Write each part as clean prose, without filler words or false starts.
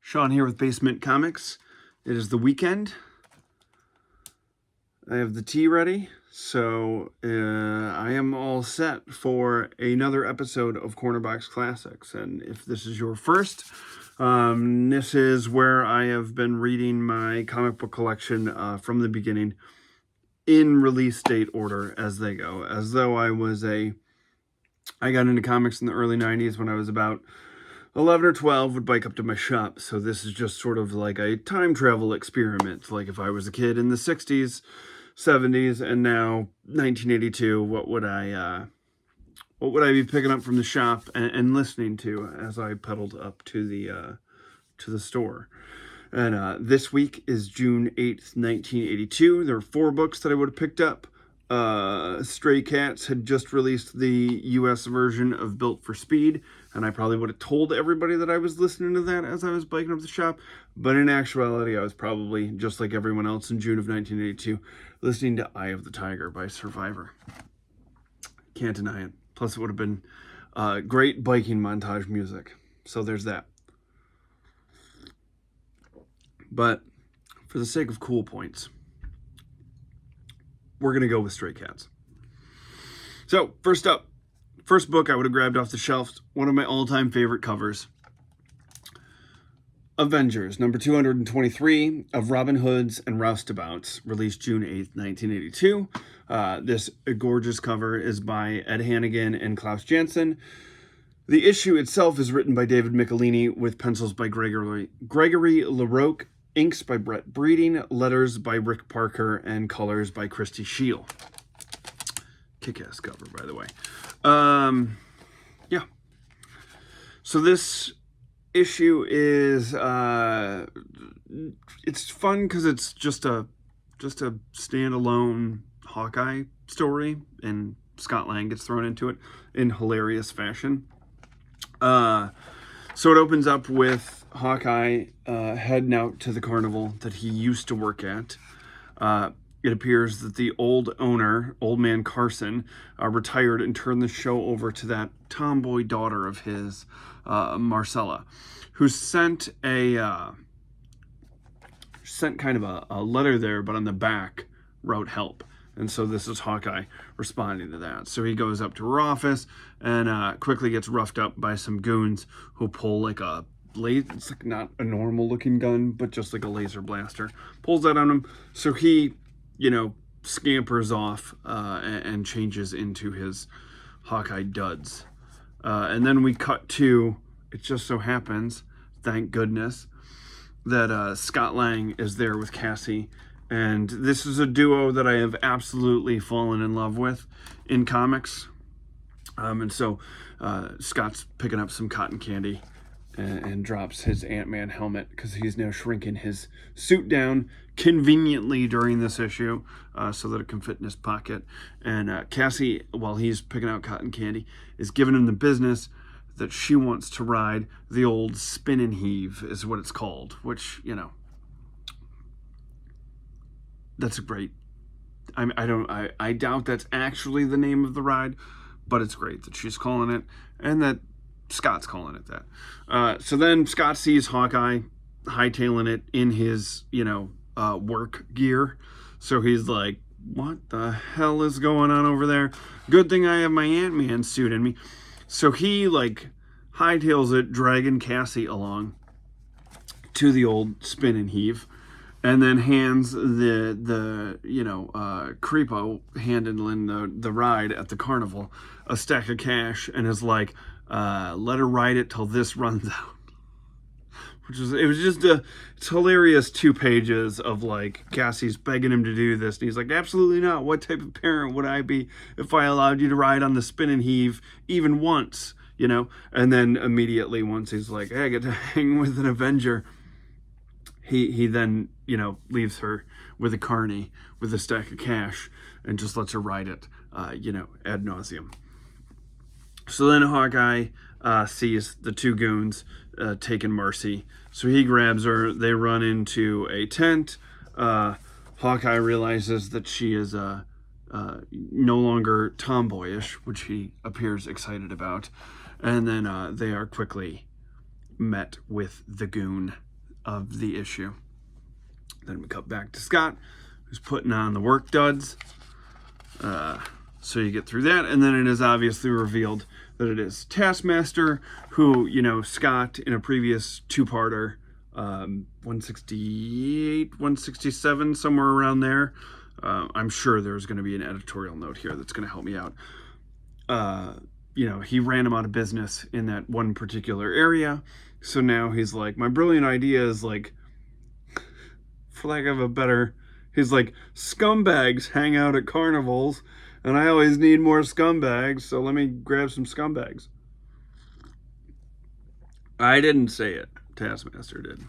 Sean here with BaseMint Comics. It is the weekend. I have the tea ready, so I am all set for another episode of Cornerbox Classics. And if this is your first, this is where I have been reading my comic book collection from the beginning in release date order as they go. As though I got into comics in the early 90s when I was about 11 or 12, would bike up to my shop. So this is just sort of like a time travel experiment. Like if I was a kid in the 60s, 70s, and now 1982, what would I be picking up from the shop and listening to as I pedaled up to the store? And this week is June 8th, 1982. There are 4 books that I would have picked up. Stray Cats had just released the US version of Built for Speed, and I probably would have told everybody that I was listening to that as I was biking up the shop, but in actuality I was probably, just like everyone else in June of 1982, listening to Eye of the Tiger by Survivor. Can't deny it. Plus it would have been great biking montage music, so there's that. But for the sake of cool points, we're going to go with Stray Cats. So, first book I would have grabbed off the shelf, one of my all-time favorite covers. Avengers, number 223 of Robin Hood's and Roustabouts, released June 8th, 1982. This gorgeous cover is by Ed Hannigan and Klaus Janson. The issue itself is written by David Michelini with pencils by Gregory LaRocque, inks by Brett Breeding, letters by Rick Parker, and colors by Christy Scheel. Kick-ass cover, by the way. Yeah. So this issue is it's fun because it's just a standalone Hawkeye story, and Scott Lang gets thrown into it in hilarious fashion. So it opens up with Hawkeye heading out to the carnival that he used to work at. It appears that the old owner, Old Man Carson, retired and turned the show over to that tomboy daughter of his, Marcella, who sent kind of a letter there, but on the back wrote help. And so this is Hawkeye responding to that. So he goes up to her office and quickly gets roughed up by some goons who pull like a blade. It's like not a normal looking gun, but just like a laser blaster. Pulls that on him. So he, scampers off and changes into his Hawkeye duds. And then we cut to, it just so happens, thank goodness, that Scott Lang is there with Cassie. And this is a duo that I have absolutely fallen in love with in comics. And so Scott's picking up some cotton candy and drops his Ant-Man helmet because he's now shrinking his suit down conveniently during this issue so that it can fit in his pocket. And Cassie, while he's picking out cotton candy, is giving him the business that she wants to ride the old spin and heave is what it's called, which, that's great. I doubt that's actually the name of the ride, but it's great that she's calling it and that Scott's calling it that. So then Scott sees Hawkeye hightailing it in his, work gear. So he's like, what the hell is going on over there? Good thing I have my Ant-Man suit in me. So he hightails it, dragging Cassie along to the old spin and heave. And then hands the creepo handling the ride at the carnival a stack of cash and is like, let her ride it till this runs out. It's hilarious 2 pages of Cassie's begging him to do this. And he's like, absolutely not. What type of parent would I be if I allowed you to ride on the spin and heave even once, And then immediately once he's like, hey, I get to hang with an Avenger. He then, leaves her with a carny with a stack of cash and just lets her ride it, ad nauseum. So then Hawkeye sees the 2 goons taking Marcy. So he grabs her. They run into a tent. Hawkeye realizes that she is no longer tomboyish, which he appears excited about. And then they are quickly met with the goon of the issue. Then we cut back to Scott, who's putting on the work duds. So you get through that, and then it is obviously revealed that it is Taskmaster, who, Scott in a previous two-parter, 168, 167, somewhere around there. I'm sure there's going to be an editorial note here that's going to help me out. He ran him out of business in that one particular area. So now he's like, my brilliant idea is like, for lack of a better, he's like, scumbags hang out at carnivals, and I always need more scumbags, so let me grab some scumbags. I didn't say it. Taskmaster did.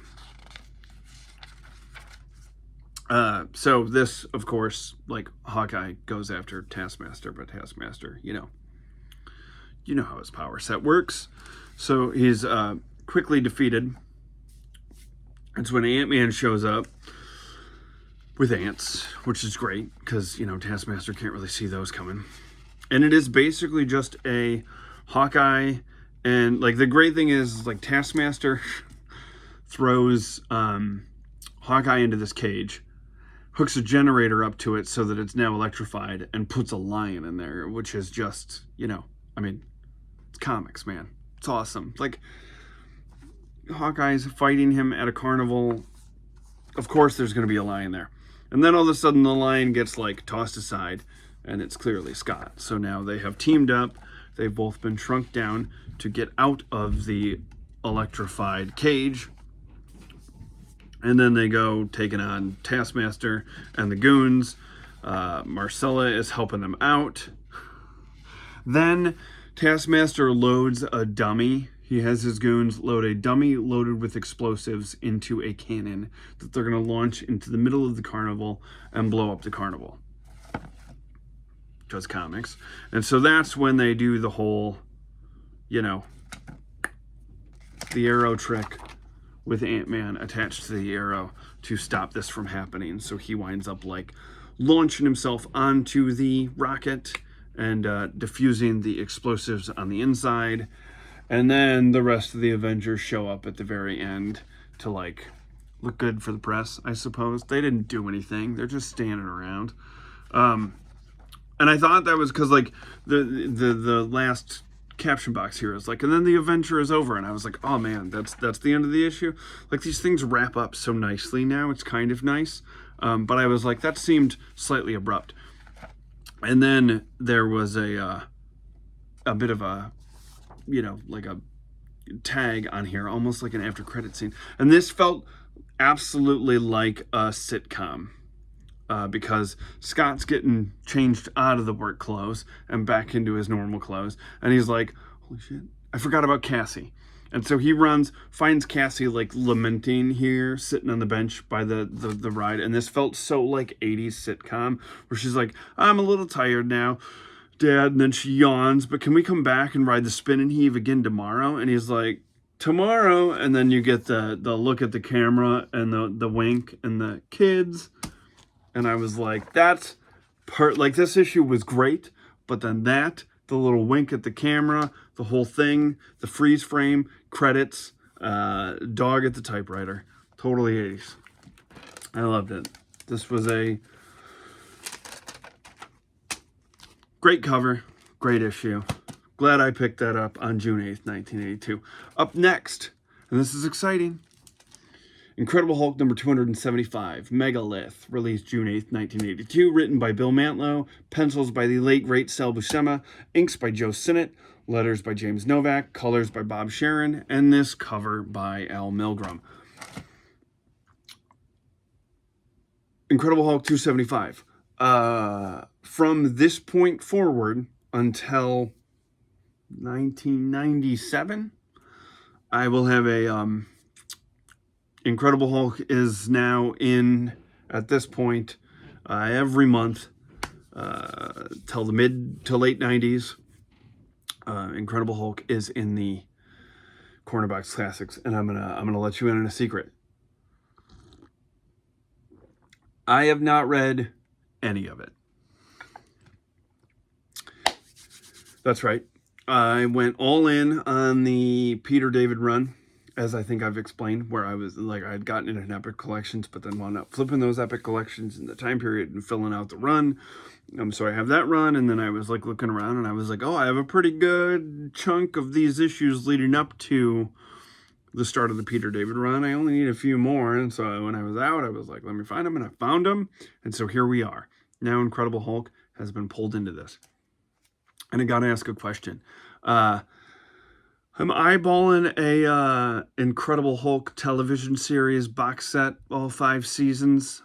So this, of course, like Hawkeye goes after Taskmaster, but Taskmaster, you know how his power set works. So he's quickly defeated. It's when Ant-Man shows up with ants, which is great because, Taskmaster can't really see those coming. And it is basically just a Hawkeye, and like the great thing is like Taskmaster throws Hawkeye into this cage, hooks a generator up to it so that it's now electrified, and puts a lion in there, which is just, it's comics, man. It's awesome. Like, Hawkeye's fighting him at a carnival. Of course there's going to be a lion there. And then all of a sudden the lion gets, like, tossed aside, and it's clearly Scott. So now they have teamed up. They've both been shrunk down to get out of the electrified cage. And then they go taking on Taskmaster and the goons. Marcella is helping them out. Then Taskmaster loads a dummy. He has his goons load a dummy loaded with explosives into a cannon that they're going to launch into the middle of the carnival and blow up the carnival. Because comics. And so that's when they do the whole, the arrow trick with Ant-Man attached to the arrow to stop this from happening. So he winds up like launching himself onto the rocket and diffusing the explosives on the inside. And then the rest of the Avengers show up at the very end to like look good for the press, I suppose. They didn't do anything. They're just standing around. And I thought that was because like the last caption box here is like, and then the adventure is over, and I was like, oh man, that's the end of the issue. Like, these things wrap up so nicely now. It's kind of nice. But I was like, that seemed slightly abrupt. And then there was a bit of a, like a tag on here, almost like an after credit scene. And this felt absolutely like a sitcom. Because Scott's getting changed out of the work clothes and back into his normal clothes. And he's like, holy shit, I forgot about Cassie. And so he runs, finds Cassie like lamenting here, sitting on the bench by the ride. And this felt so like 80s sitcom where she's like, I'm a little tired now, Dad. And then she yawns, but can we come back and ride the spin and heave again tomorrow? And he's like, tomorrow. And then you get the look at the camera and the wink and the kids. And I was like, that's like, this issue was great, but then the little wink at the camera, the whole thing, the freeze frame, credits, dog at the typewriter, totally 80s. I loved it. This was a great cover, great issue. Glad I picked that up on June 8th, 1982. Up next, and this is exciting, Incredible Hulk number 275, Megalith, released June 8th, 1982, written by Bill Mantlo, pencils by the late great Sal Buscema, inks by Joe Sinnott, letters by James Novak, colors by Bob Sharon, and this cover by Al Milgrom. Incredible Hulk 275. From this point forward until 1997, I will have a Incredible Hulk is now in, at this point, every month till the mid to late 90s. Incredible Hulk is in the Cornerbox Classics, and I'm gonna let you in on a secret. I have not read any of it. That's right. I went all in on the Peter David run. as I think I've explained, where I was like, I had gotten into Epic Collections, but then wound up flipping those Epic Collections in the time period and filling out the run. So I have that run, and then I was like looking around, and I was like, oh, I have a pretty good chunk of these issues leading up to the start of the Peter David run. I only need a few more, and so when I was out, I was like, let me find them, and I found them, and so here we are. Now Incredible Hulk has been pulled into this. And I gotta ask a question. I'm eyeballing a Incredible Hulk television series box set, all 5 seasons.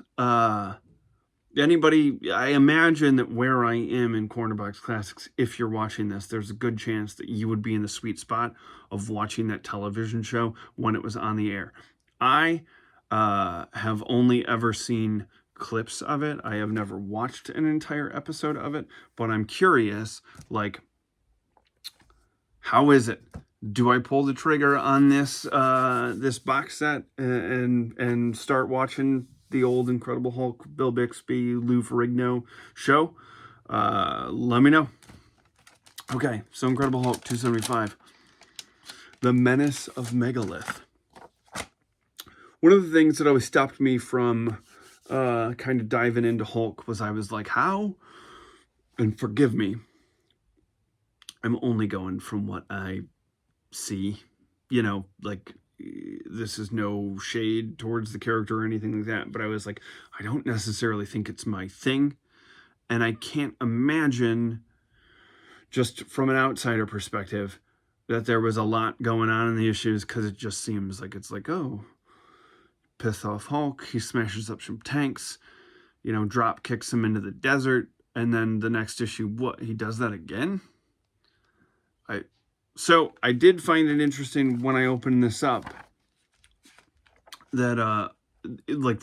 Anybody, I imagine that where I am in Cornerbox Classics, if you're watching this, there's a good chance that you would be in the sweet spot of watching that television show when it was on the air. I have only ever seen clips of it. I have never watched an entire episode of it, but I'm curious, like, how is it? Do I pull the trigger on this this box set and start watching the old Incredible Hulk, Bill Bixby, Lou Ferrigno show? Let me know. Okay, so Incredible Hulk 275. The Menace of Megalith. One of the things that always stopped me from kind of diving into Hulk was I was like, how? And forgive me, I'm only going from what I see. You know, like, this is no shade towards the character or anything like that, but I was like, I don't necessarily think it's my thing, and I can't imagine, just from an outsider perspective, that there was a lot going on in the issues, because it just seems like it's like, oh, piss off Hulk, he smashes up some tanks, you know, drop kicks him into the desert, and then the next issue, what, he does that again? So I did find it interesting when I opened this up that, like,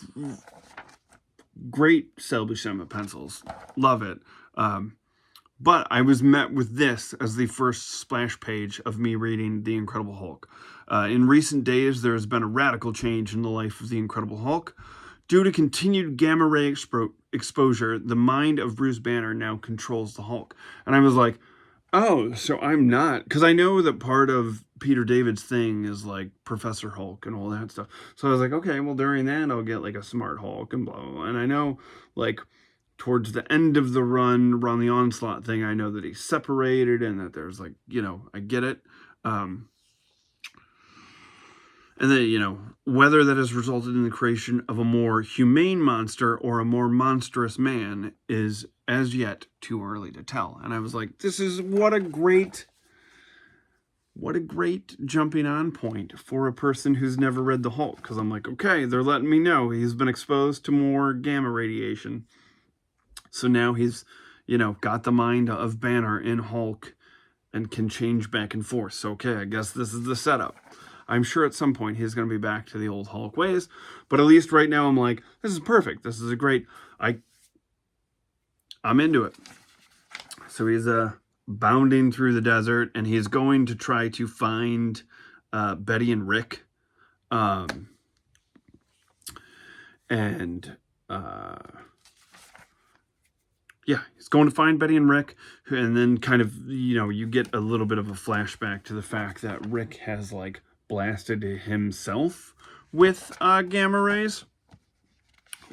great Selby Shema pencils. Love it. But I was met with this as the first splash page of me reading The Incredible Hulk. In recent days, there has been a radical change in the life of The Incredible Hulk. Due to continued gamma ray exposure, the mind of Bruce Banner now controls the Hulk. And I was like, oh, so I'm not, because I know that part of Peter David's thing is like Professor Hulk and all that stuff. So I was like, okay, well, during that, I'll get like a Smart Hulk and blah, blah, blah. And I know, like, towards the end of the run, around the Onslaught thing, I know that he's separated and that there's, like, you know, I get it. And then, you know, whether that has resulted in the creation of a more humane monster or a more monstrous man is as yet too early to tell. And I was like, this is what a great jumping on point for a person who's never read the Hulk. Because I'm like, okay, they're letting me know he's been exposed to more gamma radiation. So now he's, you know, got the mind of Banner in Hulk and can change back and forth. So, okay, I guess this is the setup. I'm sure at some point he's going to be back to the old Hulk ways. But at least right now I'm like, this is perfect. This is a great... I'm into it. So he's bounding through the desert, and he's going to try to find Betty and Rick. Yeah, he's going to find Betty and Rick, and then kind of, you know, you get a little bit of a flashback to the fact that Rick has, like, blasted himself with gamma rays,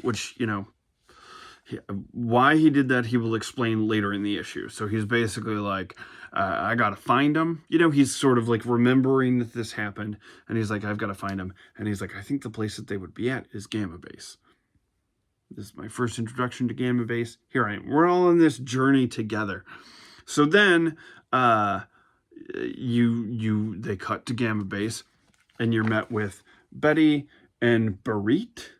which, you know, why he did that he will explain later in the issue. So he's basically like, I gotta find him. You know, he's sort of like remembering that this happened, and he's like, I've got to find him. And he's like, I think the place that they would be at is Gamma Base. This is my first introduction to Gamma Base. Here I am. We're all on this journey together. So then they cut to Gamma Base, and you're met with Betty and Barit,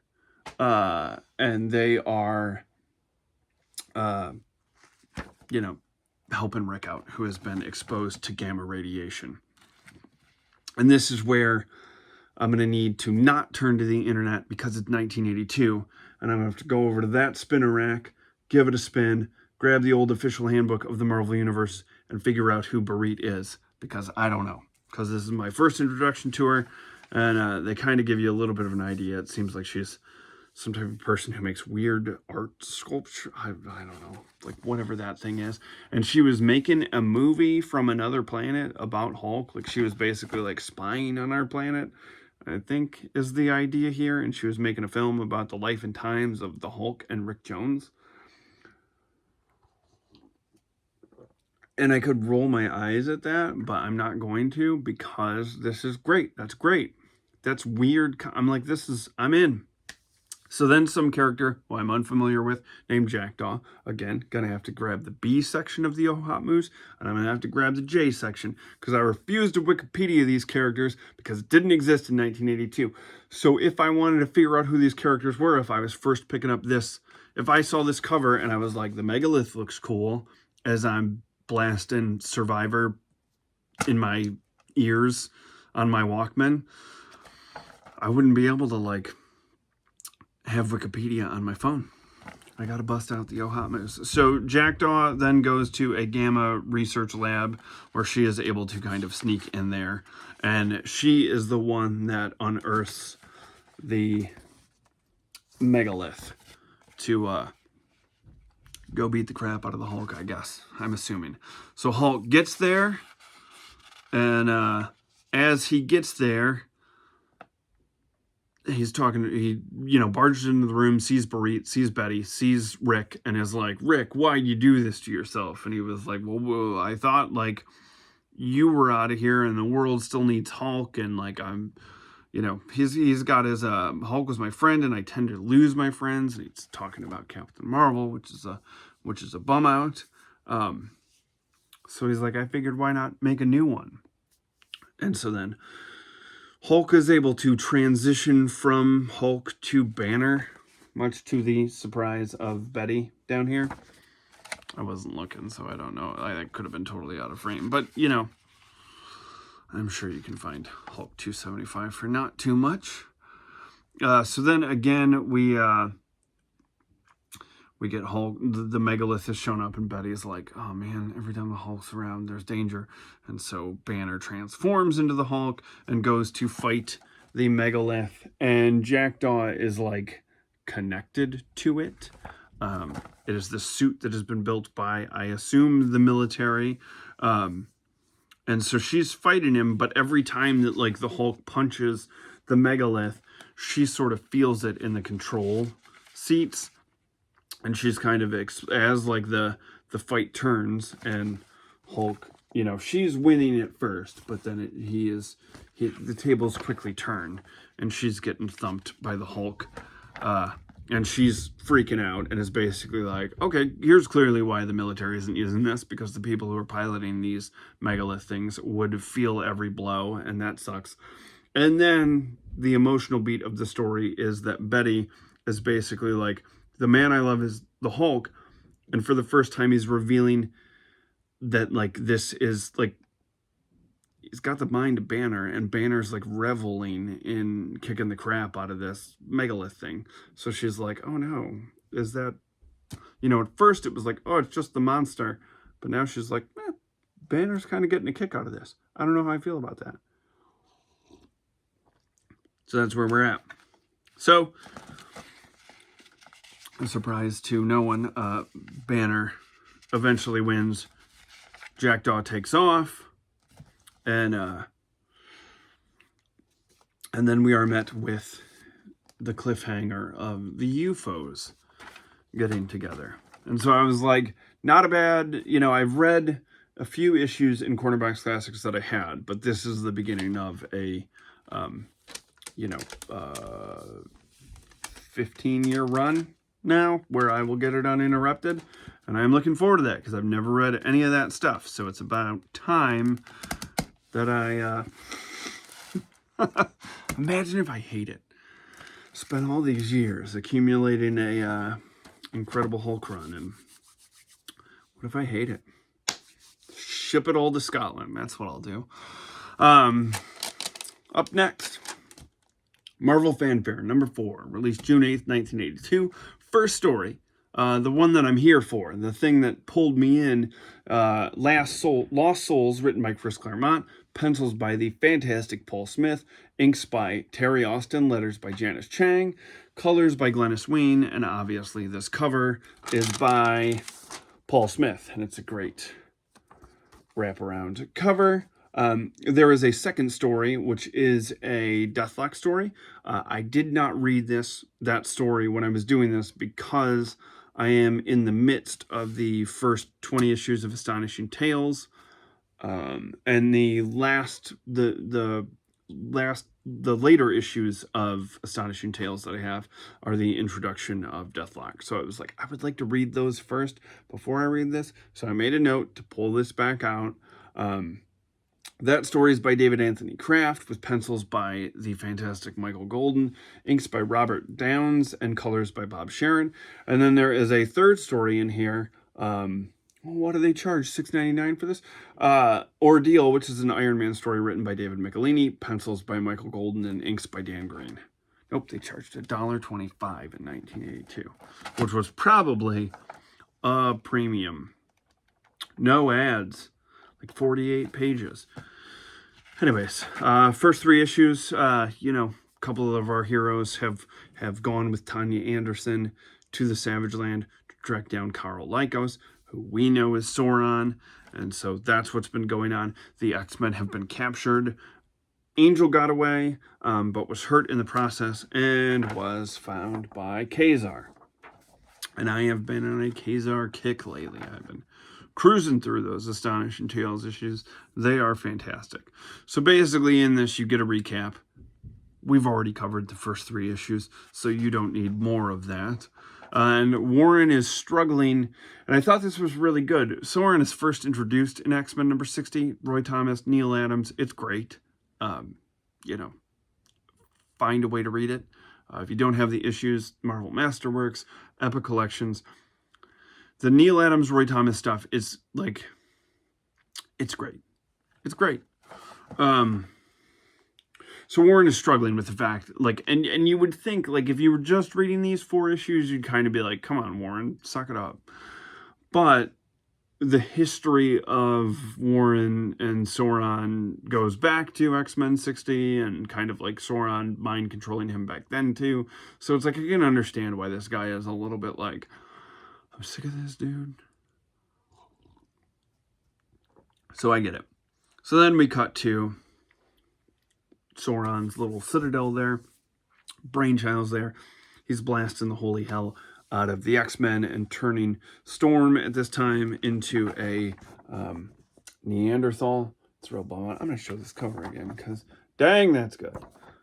and they are, you know, helping Rick out, who has been exposed to gamma radiation. And this is where I'm going to need to not turn to the internet, because it's 1982, and I'm going to have to go over to that spinner rack, give it a spin, grab the old official handbook of the Marvel Universe, and figure out who Barit is, because I don't know. Because this is my first introduction to her, and they kind of give you a little bit of an idea. It seems like she's some type of person who makes weird art sculpture. I don't know, like whatever that thing is. And she was making a movie from another planet about Hulk. Like she was basically like spying on our planet, I think is the idea here. And she was making a film about the life and times of the Hulk and Rick Jones. And I could roll my eyes at that, but I'm not going to, because this is great. That's great. That's weird. I'm like, I'm in. So then some character who I'm unfamiliar with named Jackdaw. Again, gonna have to grab the B section of the Oh Hot Moose, and I'm gonna have to grab the J section, because I refused to Wikipedia these characters because it didn't exist in 1982. So if I wanted to figure out who these characters were, if I was first picking up this, if I saw this cover and I was like, the megalith looks cool, as I'm blasting Survivor in my ears on my Walkman, I wouldn't be able to like have Wikipedia on my phone. I gotta bust out the Oh Hot Moose. So Jackdaw then goes to a Gamma research lab where she is able to kind of sneak in there, and she is the one that unearths the megalith to go beat the crap out of the Hulk, I guess. I'm assuming. So Hulk gets there, and as he gets there, he's talking, he, barges into the room, sees Barit, sees Betty, sees Rick, and is like, Rick, why'd you do this to yourself? And he was like, well, I thought, like, you were out of here and the world still needs Hulk, and, like, I'm, he's got his, Hulk was my friend, and I tend to lose my friends, and he's talking about Captain Marvel, which is a bum out. So he's like, I figured why not make a new one? And so then Hulk is able to transition from Hulk to Banner, much to the surprise of Betty down here. I wasn't looking, so I don't know. I could have been totally out of frame. But, I'm sure you can find Hulk 275 for not too much. So then, again, we get Hulk, the megalith has shown up, and Betty's like, oh man, every time the Hulk's around, there's danger. And so Banner transforms into the Hulk and goes to fight the megalith, and Jackdaw is like connected to it. It is the suit that has been built by, I assume, the military. And so she's fighting him, but every time that like the Hulk punches the megalith, she sort of feels it in the control seats. And she's kind of, as like the fight turns, and Hulk, she's winning at first, but then the tables quickly turn, and she's getting thumped by the Hulk, and she's freaking out, and is basically like, okay, here's clearly why the military isn't using this, because the people who are piloting these megalith things would feel every blow, and that sucks. And then the emotional beat of the story is that Betty is basically like, the man I love is the Hulk, and for the first time he's revealing that like this is like, he's got the mind of Banner, and Banner's like reveling in kicking the crap out of this megalith thing. So she's like, oh no, is that, at first it was like, oh, it's just the monster, but now she's like, Banner's kind of getting a kick out of this. I don't know how I feel about that. So that's where we're at. So, a surprise to no one, Banner eventually wins. Jackdaw takes off, and then we are met with the cliffhanger of the UFOs getting together. And so I was like, not a bad, I've read a few issues in Cornerbox Classics that I had, but this is the beginning of a 15-year run now where I will get it uninterrupted, and I'm looking forward to that because I've never read any of that stuff. So it's about time that I imagine if I hate it. Spent all these years accumulating a Incredible Hulk run, and what if I hate it? Ship it all to Scotland. That's what I'll do. Up next, Marvel Fanfare number 4, released June 8th, 1982. First story the one that I'm here for, the thing that pulled me in. Lost Souls, written by Chris Claremont, pencils by the fantastic Paul Smith, inks by Terry Austin, letters by Janice Chang, colors by Glennis Ween, and obviously this cover is by Paul Smith, and it's a great wraparound cover. There is a second story, which is a Deathlock story. I did not read that story when I was doing this because I am in the midst of the first 20 issues of Astonishing Tales, and the later issues of Astonishing Tales that I have are the introduction of Deathlock. So it was like, I would like to read those first before I read this. So I made a note to pull this back out. That story is by David Anthony Kraft, with pencils by the fantastic Michael Golden, inks by Robert Downs, and colors by Bob Sharon. And then there is a third story in here. What do they charge? $6.99 for this? Ordeal, which is an Iron Man story written by David Michelini, pencils by Michael Golden, and inks by Dan Green. Nope, they charged $1.25 in 1982, which was probably a premium. No ads, like 48 pages. Anyways, first 3 issues, a couple of our heroes have gone with Tanya Anderson to the Savage Land to track down Karl Lykos, who we know is Sauron, and so that's what's been going on. The X-Men have been captured. Angel got away, but was hurt in the process and was found by Kazar. And I have been on a Kazar kick lately. I've been cruising through those Astonishing Tales issues. They are fantastic. So basically in this, you get a recap. We've already covered the first 3 issues, so you don't need more of that. And Warren is struggling, and I thought this was really good. Sauron is first introduced in X-Men number 60. Roy Thomas, Neil Adams. It's great. Find a way to read it. If you don't have the issues, Marvel Masterworks, Epic Collections. The Neil Adams, Roy Thomas stuff is like, it's great. It's great. So Warren is struggling with the fact, like, and you would think, like, if you were just reading these 4 issues, you'd kind of be like, come on, Warren, suck it up. But the history of Warren and Sauron goes back to X-Men 60, and kind of like Sauron mind controlling him back then too. So it's like, I can understand why this guy is a little bit like, I'm sick of this dude. So I get it. So then we cut to Sauron's little citadel there. Brainchild's there. He's blasting the holy hell out of the X-Men and turning Storm at this time into a Neanderthal. It's real bummer. I'm going to show this cover again because dang, that's good.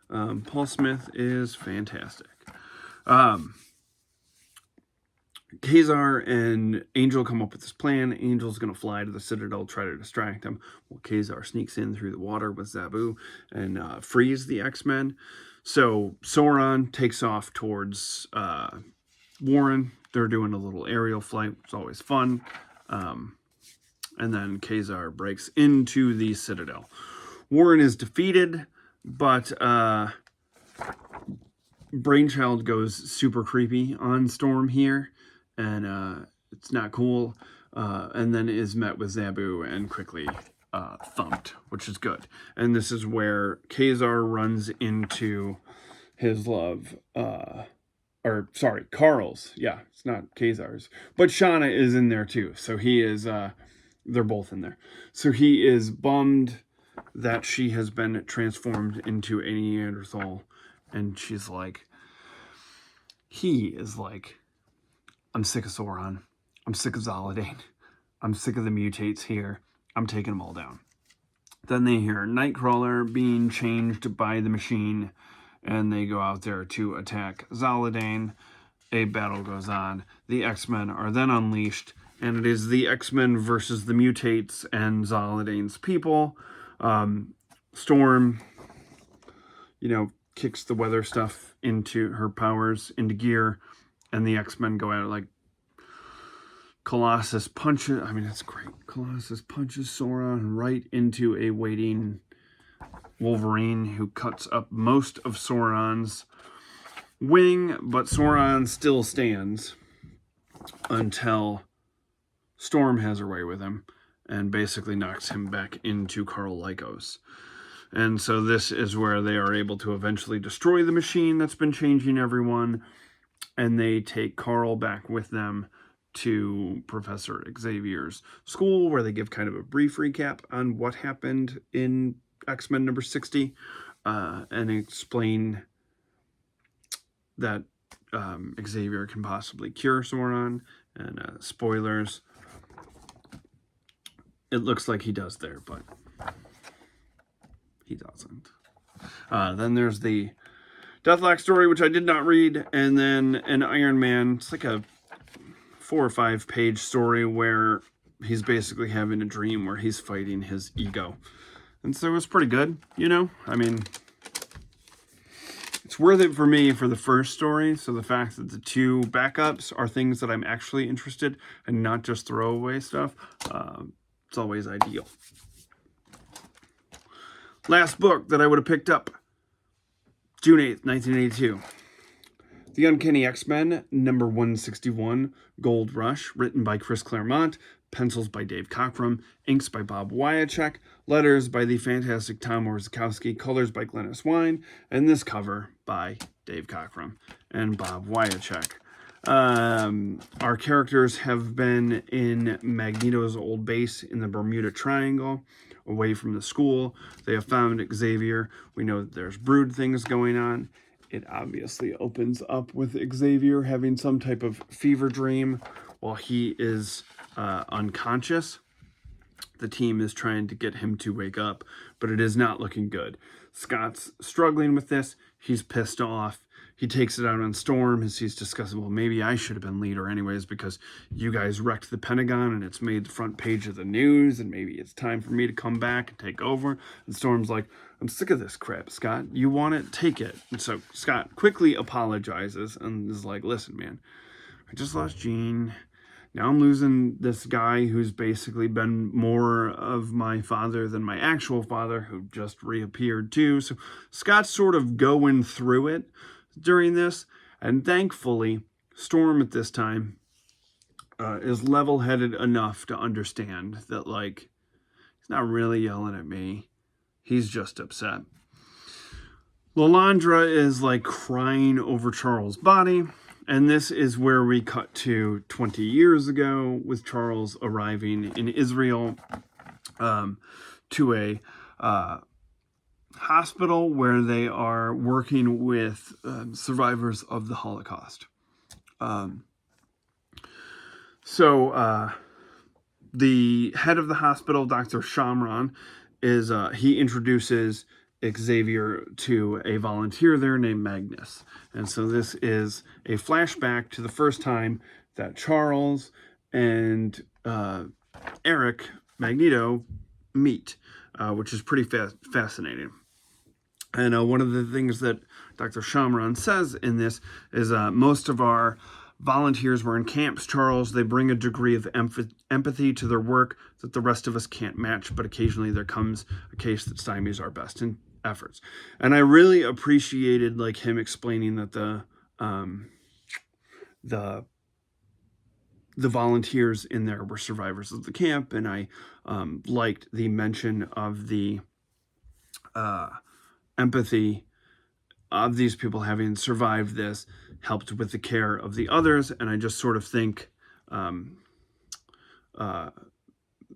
Paul Smith is fantastic. Kazar and Angel come up with this plan. Angel's going to fly to the Citadel, try to distract him. Well, Kazar sneaks in through the water with Zabu and frees the X-Men. So Sauron takes off towards Warren. They're doing a little aerial flight, which is always fun. And then Kazar breaks into the Citadel. Warren is defeated, but Brainchild goes super creepy on Storm here. And it's not cool, and then is met with Zabu and quickly thumped, which is good. And this is where Kazar runs into his love, Karl's. Yeah, it's not Kazar's. But Shauna is in there too, so he is, they're both in there. So he is bummed that she has been transformed into a Neanderthal, and she's like, he is like, I'm sick of Sauron. I'm sick of Zoladane. I'm sick of the mutates here. I'm taking them all down. Then they hear Nightcrawler being changed by the machine, and they go out there to attack Zoladane. A battle goes on. The X-Men are then unleashed, and it is the X-Men versus the mutates and Zoladane's people. Storm, kicks the weather stuff into her powers, into gear, and the X-Men go out like Colossus punches. I mean, that's great. Colossus punches Sauron right into a waiting Wolverine, who cuts up most of Sauron's wing, but Sauron still stands. until Storm has her way with him and basically knocks him back into Carl Lycos. And so this is where they are able to eventually destroy the machine that's been changing everyone, and they take Carl back with them to Professor Xavier's school, where they give kind of a brief recap on what happened in X-Men number 60, and explain that Xavier can possibly cure Sauron, and spoilers, it looks like he does there, but he doesn't. Then there's the Deathlock story, which I did not read, and then an Iron Man. It's like a 4 or 5 page story where he's basically having a dream where he's fighting his ego. And so it was pretty good, you know? I mean, it's worth it for me for the first story. So the fact that the 2 backups are things that I'm actually interested in and not just throwaway stuff, it's always ideal. Last book that I would have picked up, June 8th, 1982. The Uncanny X-Men, number 161, Gold Rush, written by Chris Claremont, pencils by Dave Cockrum, inks by Bob Wyacek, letters by the fantastic Tom Orzechowski, colors by Glennis Wine, and this cover by Dave Cockrum and Bob Wyacek. Our characters have been in Magneto's old base in the Bermuda Triangle, away from the school. They have found Xavier. We know that there's brood things going on. It obviously opens up with Xavier having some type of fever dream while he is unconscious. The team is trying to get him to wake up, but it is not looking good. Scott's struggling with this. He's pissed off. He takes it out on Storm as he's discussing, well, maybe I should have been leader anyways because you guys wrecked the Pentagon and it's made the front page of the news and maybe it's time for me to come back and take over. And Storm's like, I'm sick of this crap, Scott. You want it? Take it. And so Scott quickly apologizes and is like, listen, man, I just lost Jean. Now I'm losing this guy who's basically been more of my father than my actual father, who just reappeared too. So Scott's sort of going through it during this, and thankfully Storm at this time is level-headed enough to understand that, like, he's not really yelling at me, he's just upset. Lilandra is like crying over Charles' body, and this is where we cut to 20 years ago with Charles arriving in Israel to a hospital where they are working with survivors of the Holocaust. So the head of the hospital, Dr. Shamran, is he introduces Xavier to a volunteer there named Magnus. And so this is a flashback to the first time that Charles and Eric Magneto meet, which is pretty fascinating. And one of the things that Dr. Shamran says in this is most of our volunteers were in camps, Charles. They bring a degree of empathy to their work that the rest of us can't match, but occasionally there comes a case that stymies our best efforts. And I really appreciated like him explaining that the volunteers in there were survivors of the camp, and I liked the mention of the empathy of these people having survived this helped with the care of the others. And I just sort of think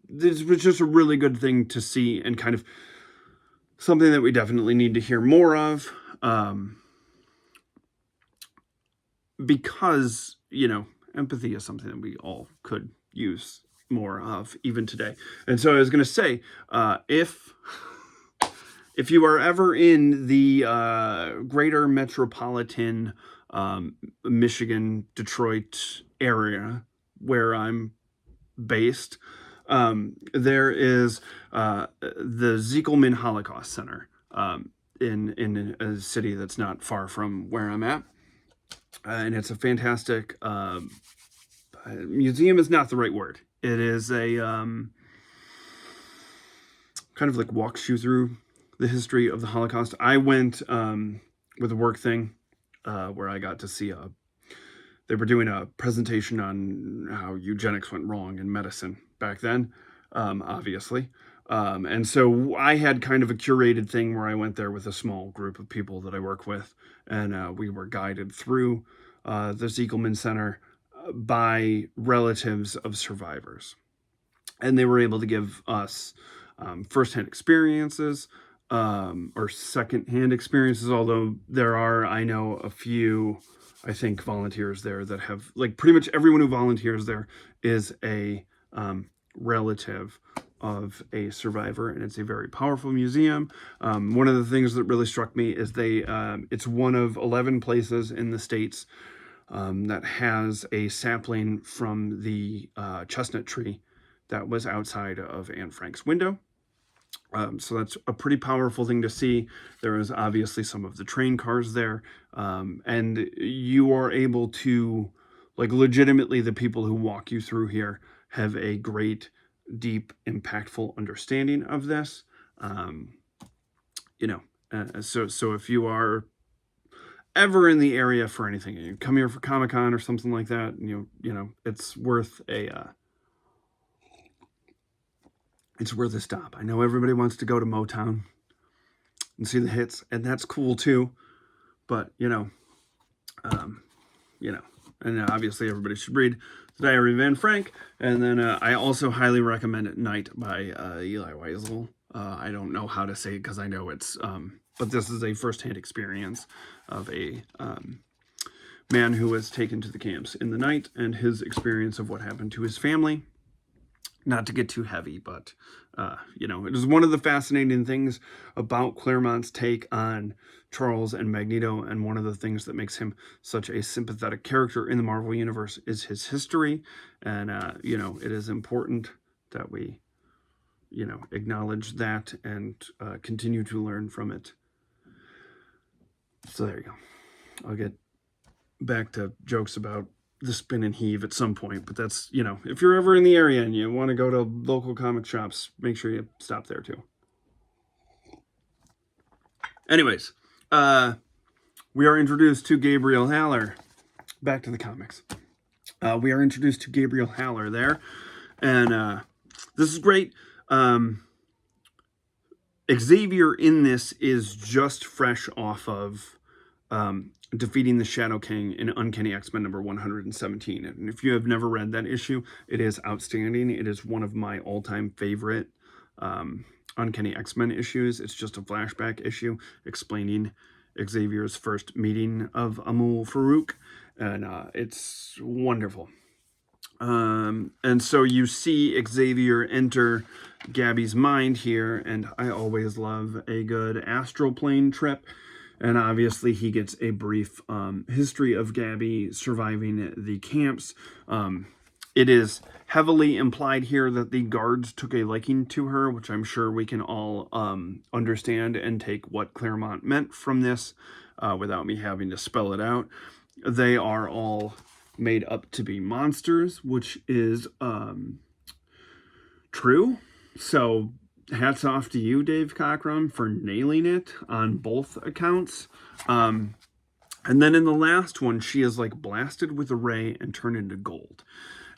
this was just a really good thing to see, and kind of something that we definitely need to hear more of, because, you know, empathy is something that we all could use more of even today. And so I was going to say, if you are ever in the greater metropolitan Michigan, Detroit area where I'm based, there is the Ziegelman Holocaust Center in a city that's not far from where I'm at. And it's a fantastic museum is not the right word. It is a kind of like walks you through the history of the Holocaust. I went with a work thing where I got to see they were doing a presentation on how eugenics went wrong in medicine back then, obviously. And so I had kind of a curated thing where I went there with a small group of people that I work with, and we were guided through the Ziegelman Center by relatives of survivors. And they were able to give us firsthand experiences, or secondhand experiences, although there are, I know, a few, I think, volunteers there that have, like, pretty much everyone who volunteers there is a relative of a survivor, and it's a very powerful museum. One of the things that really struck me is it's one of 11 places in the States that has a sapling from the chestnut tree that was outside of Anne Frank's window. So that's a pretty powerful thing to see. There is obviously some of the train cars there, and you are able to, like, legitimately, the people who walk you through here have a great, deep, impactful understanding of this. So if you are ever in the area for anything, you come here for Comic-Con or something like that, and you know, it's worth a stop. I know everybody wants to go to Motown and see the hits, and that's cool too. But and obviously everybody should read The Diary of Anne Frank. And then I also highly recommend At Night by Eli Wiesel. I don't know how to say it because I know it's, but this is a firsthand experience of a man who was taken to the camps in the night and his experience of what happened to his family. Not to get too heavy, but, it is one of the fascinating things about Claremont's take on Charles and Magneto, and one of the things that makes him such a sympathetic character in the Marvel Universe is his history, and, it is important that we, acknowledge that and continue to learn from it. So there you go. I'll get back to jokes about the spin and heave at some point, but that's, if you're ever in the area and you want to go to local comic shops, make sure you stop there too. Anyways, we are introduced to Gabriel Haller. Back to the comics. We are introduced to Gabriel Haller there, and this is great. Xavier in this is just fresh off of defeating the Shadow King in Uncanny X-Men number 117. And if you have never read that issue, it is outstanding. It is one of my all-time favorite Uncanny X-Men issues. It's just a flashback issue explaining Xavier's first meeting of Amul Farouk, and it's wonderful. And so you see Xavier enter Gabby's mind here, and I always love a good astral plane trip. And obviously he gets a brief history of Gabby surviving the camps. It is heavily implied here that the guards took a liking to her, which I'm sure we can all understand and take what Claremont meant from this without me having to spell it out. They are all made up to be monsters, which is true. So hats off to you, Dave Cockrum, for nailing it on both accounts. And then in the last one, she is like blasted with a ray and turned into gold.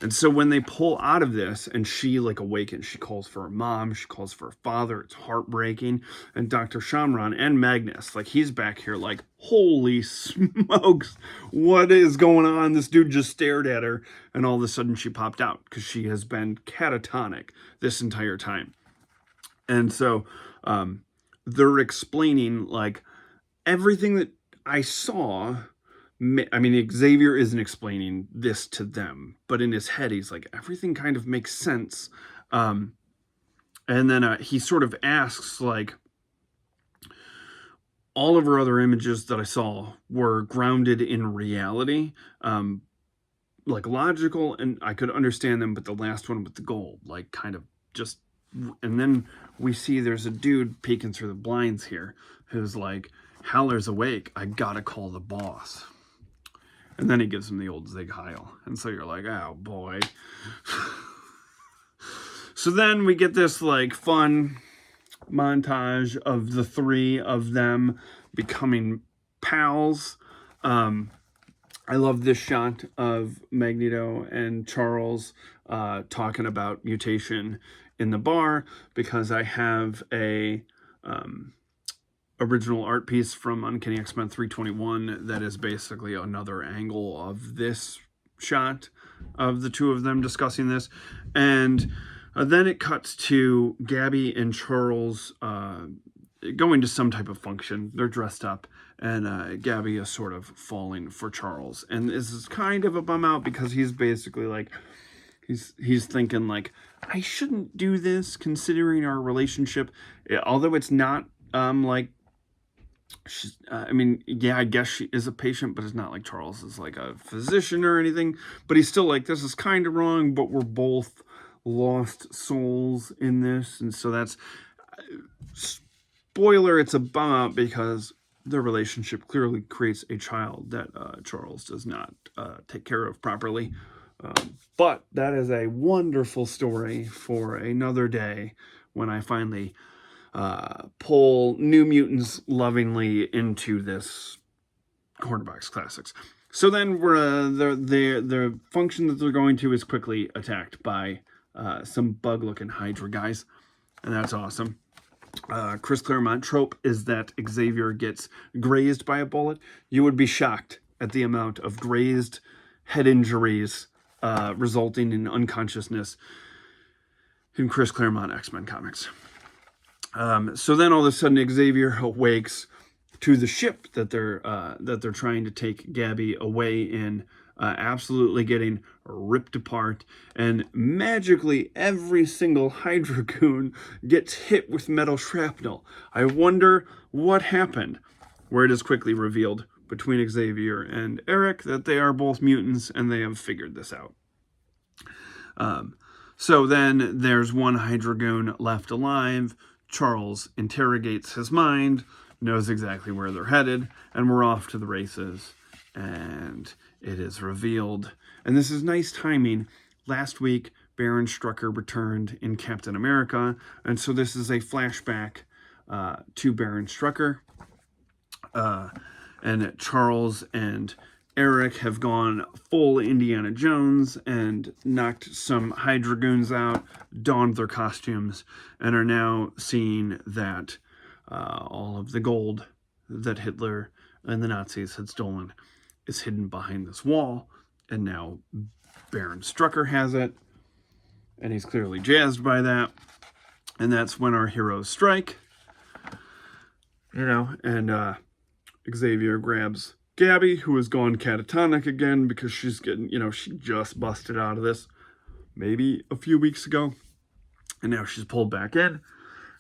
And so when they pull out of this and she like awakens, she calls for her mom, she calls for her father. It's heartbreaking. And Dr. Shamron and Magnus, like, he's back here like, holy smokes, what is going on? This dude just stared at her, and all of a sudden she popped out because she has been catatonic this entire time. And so they're explaining, like, everything that I saw. I mean, Xavier isn't explaining this to them, but in his head, he's like, everything kind of makes sense. And then he sort of asks, like, all of her other images that I saw were grounded in reality, like logical, and I could understand them, but the last one with the gold, like, kind of just... And then we see there's a dude peeking through the blinds here who's like, Haller's awake, I gotta call the boss. And then he gives him the old Zig Heil. And so you're like, oh boy. So then we get this like fun montage of the three of them becoming pals. I love this shot of Magneto and Charles talking about mutation in the bar, because I have a original art piece from Uncanny X-Men 321 that is basically another angle of this shot of the two of them discussing this. And then it cuts to Gabby and Charles going to some type of function. They're dressed up, and Gabby is sort of falling for Charles. And this is kind of a bum out, because he's basically like, he's thinking like, I shouldn't do this considering our relationship. Although it's not like, I mean, yeah, I guess she is a patient, but it's not like Charles is like a physician or anything. But he's still like, this is kind of wrong, but we're both lost souls in this. And so that's, spoiler, it's a bum out, because their relationship clearly creates a child that Charles does not take care of properly. But that is a wonderful story for another day, when I finally pull New Mutants lovingly into this Cornerbox Classics. So then we're the function that they're going to is quickly attacked by some bug-looking Hydra guys, and that's awesome. Chris Claremont trope is that Xavier gets grazed by a bullet. You would be shocked at the amount of grazed head injuries resulting in unconsciousness in Chris Claremont X-Men comics. So then all of a sudden Xavier awakes to the ship that they're trying to take Gabby away in, absolutely getting ripped apart, and magically every single Hydra goon gets hit with metal shrapnel. I wonder what happened, where it is quickly revealed between Xavier and Eric that they are both mutants and they have figured this out. So then there's one Hydra goon left alive. Charles interrogates his mind, knows exactly where they're headed, and we're off to the races. And it is revealed, and this is nice timing. Last week, Baron Strucker returned in Captain America, and so this is a flashback to Baron Strucker. And Charles and Eric have gone full Indiana Jones and knocked some Hydra goons out, donned their costumes, and are now seeing that all of the gold that Hitler and the Nazis had stolen is hidden behind this wall, and now Baron Strucker has it, and he's clearly jazzed by that. And that's when our heroes strike, and Xavier grabs Gabby, who has gone catatonic again because she's getting, she just busted out of this maybe a few weeks ago, and now she's pulled back in.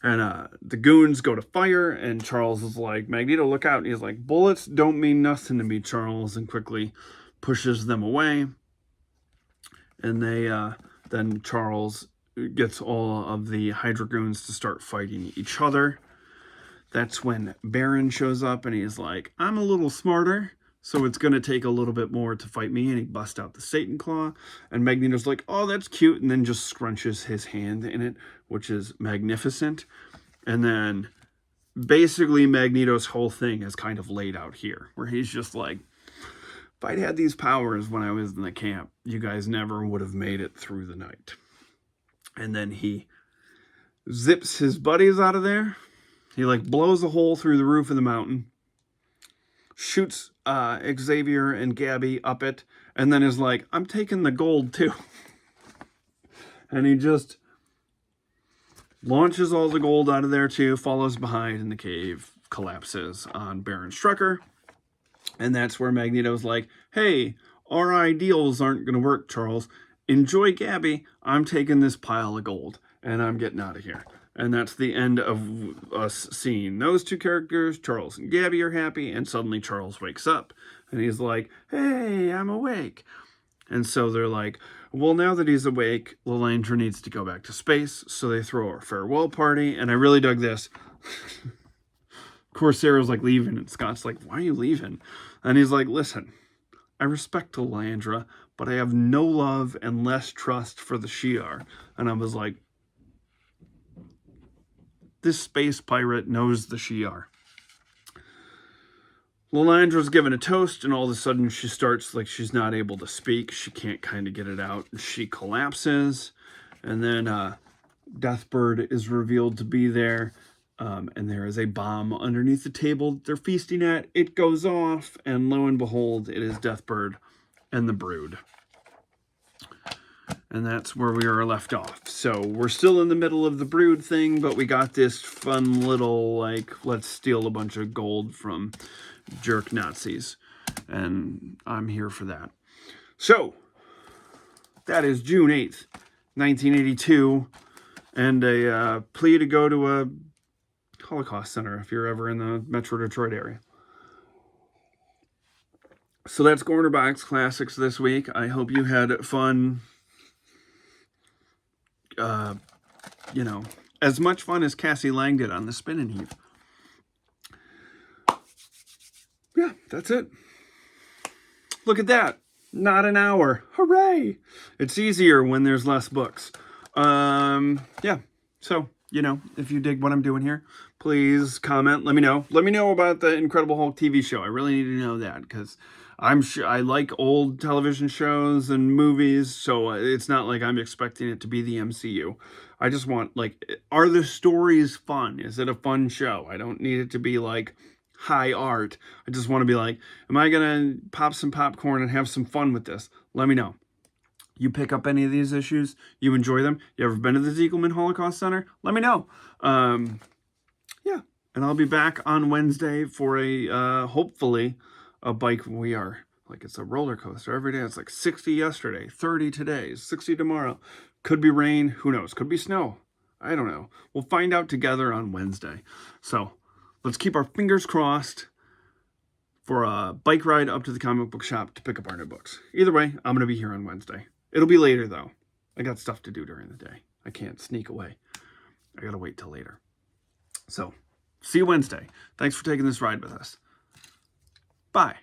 And the goons go to fire, and Charles is like, Magneto, look out. And he's like, bullets don't mean nothing to me, Charles, and quickly pushes them away. And then Charles gets all of the Hydra goons to start fighting each other. That's when Baron shows up, and he's like, I'm a little smarter, so it's going to take a little bit more to fight me. And he busts out the Satan Claw, and Magneto's like, oh, that's cute, and then just scrunches his hand in it, which is magnificent. And then basically Magneto's whole thing is kind of laid out here, where he's just like, if I'd had these powers when I was in the camp, you guys never would have made it through the night. And then he zips his buddies out of there. He blows a hole through the roof of the mountain, shoots Xavier and Gabby up it, and then is like, I'm taking the gold too. And he just launches all the gold out of there too, follows behind, and the cave collapses on Baron Strucker. And that's where Magneto's like, hey, our ideals aren't going to work, Charles. Enjoy Gabby. I'm taking this pile of gold, and I'm getting out of here. And that's the end of us seeing those two characters. Charles and Gabby are happy, and suddenly Charles wakes up, and he's like, hey, I'm awake. And so they're like, well, now that he's awake, Lilandra needs to go back to space, so they throw a farewell party, and I really dug this. Corsairo's leaving, and Scott's like, why are you leaving? And he's like, listen, I respect Lilandra, but I have no love and less trust for the Shi'ar. And I was like, this space pirate knows the Shi'ar. Lilandra's given a toast, and all of a sudden she starts like she's not able to speak. She can't kind of get it out. She collapses, and then Deathbird is revealed to be there, and there is a bomb underneath the table they're feasting at. It goes off, and lo and behold, it is Deathbird and the Brood. And that's where we are left off. So we're still in the middle of the Brood thing, but we got this fun little, like, let's steal a bunch of gold from jerk Nazis. And I'm here for that. So, that is June 8th, 1982. And a plea to go to a Holocaust center if you're ever in the Metro Detroit area. So that's Corner Box Classics this week. I hope you had fun. You know, as much fun as Cassie Lang did on the spinning heap. Yeah, that's it. Look at that. Not an hour. Hooray! It's easier when there's less books. Yeah. So, you know, if you dig what I'm doing here, please comment. Let me know. Let me know about the Incredible Hulk TV show. I really need to know that because I'm sure I like old television shows and movies, so it's not like I'm expecting it to be the MCU. I just want, like, are the stories fun? Is it a fun show? I don't need it to be, like, high art. I just want to be like, am I going to pop some popcorn and have some fun with this? Let me know. You pick up any of these issues? You enjoy them? You ever been to the Ziegelman Holocaust Center? Let me know. Yeah, and I'll be back on Wednesday for a, hopefully, a bike. We are, like, it's a roller coaster every day. It's like 60 yesterday, 30 today, 60 tomorrow. Could be rain. Who knows? Could be snow. I don't know. We'll find out together on Wednesday. So let's keep our fingers crossed for a bike ride up to the comic book shop to pick up our new books. Either way, I'm going to be here on Wednesday. It'll be later, though. I got stuff to do during the day. I can't sneak away. I got to wait till later. So, see you Wednesday. Thanks for taking this ride with us. Bye.